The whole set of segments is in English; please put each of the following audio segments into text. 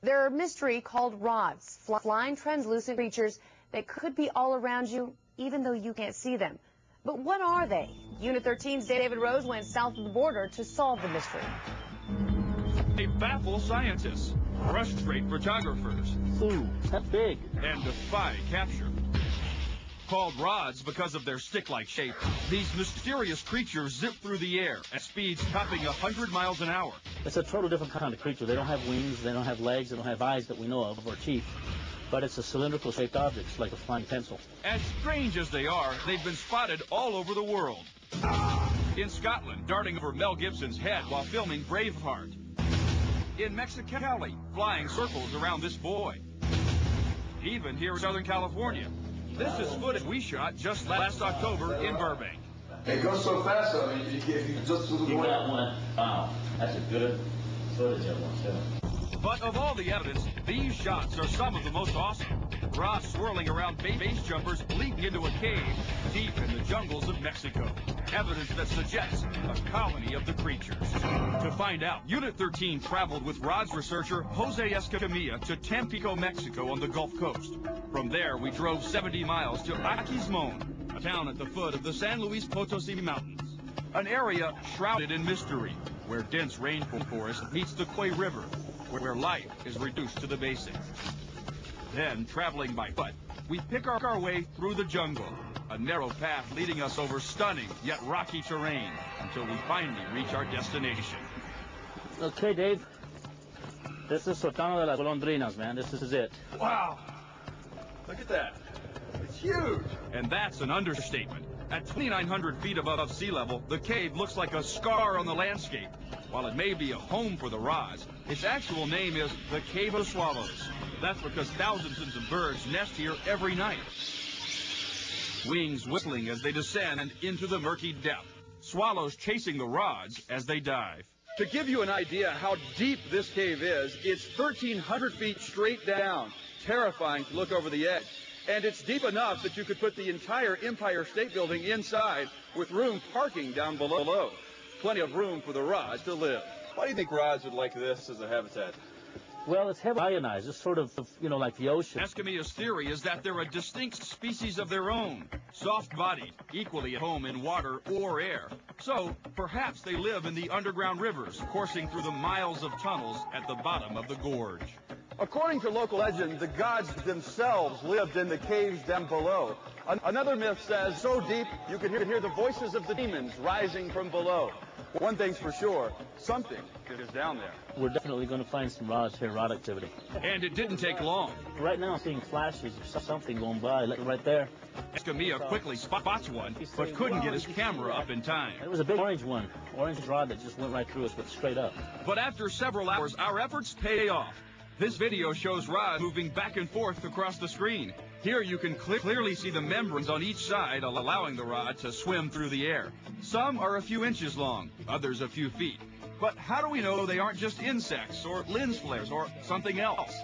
They're a mystery called rods, flying translucent creatures that could be all around you, even though you can't see them. But what are they? Unit 13's David Rose went south of the border to solve the mystery. They baffle scientists, frustrate photographers, Ooh, that's big, and defy capture. Called rods because of their stick-like shape, these mysterious creatures zip through the air at speeds topping 100 miles an hour. It's a total different kind of creature. They don't have wings, they don't have legs, they don't have eyes that we know of, or teeth. But it's a cylindrical shaped object, it's like a flying pencil. As strange as they are, they've been spotted all over the world. In Scotland, darting over Mel Gibson's head while filming Braveheart. In Mexicali, flying circles around this boy. Even here in Southern California. This is footage we shot just last October in Burbank. It goes so fast, I mean, if you just look You away. got one. Wow, that's a good footage of one, too. But of all the evidence, these shots are some of the most awesome. Rods swirling around base jumpers leaping into a cave deep in the jungles of Mexico. Evidence that suggests a colony of the creatures. To find out, Unit 13 traveled with rods researcher Jose Escamilla to Tampico, Mexico on the Gulf Coast. From there, we drove 70 miles to Aquismon, a town at the foot of the San Luis Potosi Mountains. An area shrouded in mystery, where dense rainforest meets the Quay River, where life is reduced to the basics. Then, traveling by foot, we pick our way through the jungle, a narrow path leading us over stunning yet rocky terrain until we finally reach our destination. Okay, Dave. This is Sotano de las Golondrinas, man. This is it. Wow! Look at that. It's huge! And that's an understatement. At 2,900 feet above sea level, the cave looks like a scar on the landscape. While it may be a home for the rods, its actual name is the Cave of Swallows. That's because thousands of birds nest here every night. Wings whistling as they descend into the murky depth. Swallows chasing the rods as they dive. To give you an idea how deep this cave is, it's 1,300 feet straight down. Terrifying to look over the edge. And it's deep enough that you could put the entire Empire State Building inside with room parking down below. Plenty of room for the rods to live. Why do you think rods would like this as a habitat? Well, it's heavily ionized. It's sort of, like the ocean. Escamilla's theory is that they're a distinct species of their own, soft-bodied, equally at home in water or air. So, perhaps they live in the underground rivers, coursing through the miles of tunnels at the bottom of the gorge. According to local legend, the gods themselves lived in the caves down below. Another myth says so deep you can hear the voices of the demons rising from below. One thing's for sure, something is down there. We're definitely going to find some rods here, rod activity. And it didn't take long. Right now I'm seeing flashes of something going by, like right there. Escamilla quickly spots one, but couldn't get his camera up in time. It was a big orange one, orange rod that just went right through us, but straight up. But after several hours, our efforts pay off. This video shows rods moving back and forth across the screen. Here you can clearly see the membranes on each side, allowing the rod to swim through the air. Some are a few inches long, others a few feet. But how do we know they aren't just insects or lens flares or something else?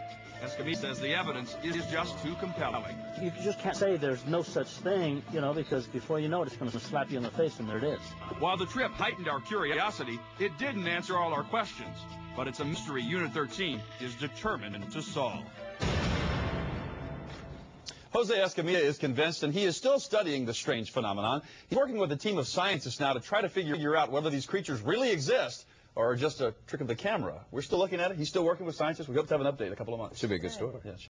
Escamilla says the evidence is just too compelling. You just can't say there's no such thing, because before you know it, it's going to slap you in the face, and there it is. While the trip heightened our curiosity, it didn't answer all our questions. But it's a mystery Unit 13 is determined to solve. Jose Escamilla is convinced, and he is still studying the strange phenomenon. He's working with a team of scientists now to try to figure out whether these creatures really exist or are just a trick of the camera. We're still looking at it. He's still working with scientists. We hope to have an update in a couple of months. Should be a good story. Yeah.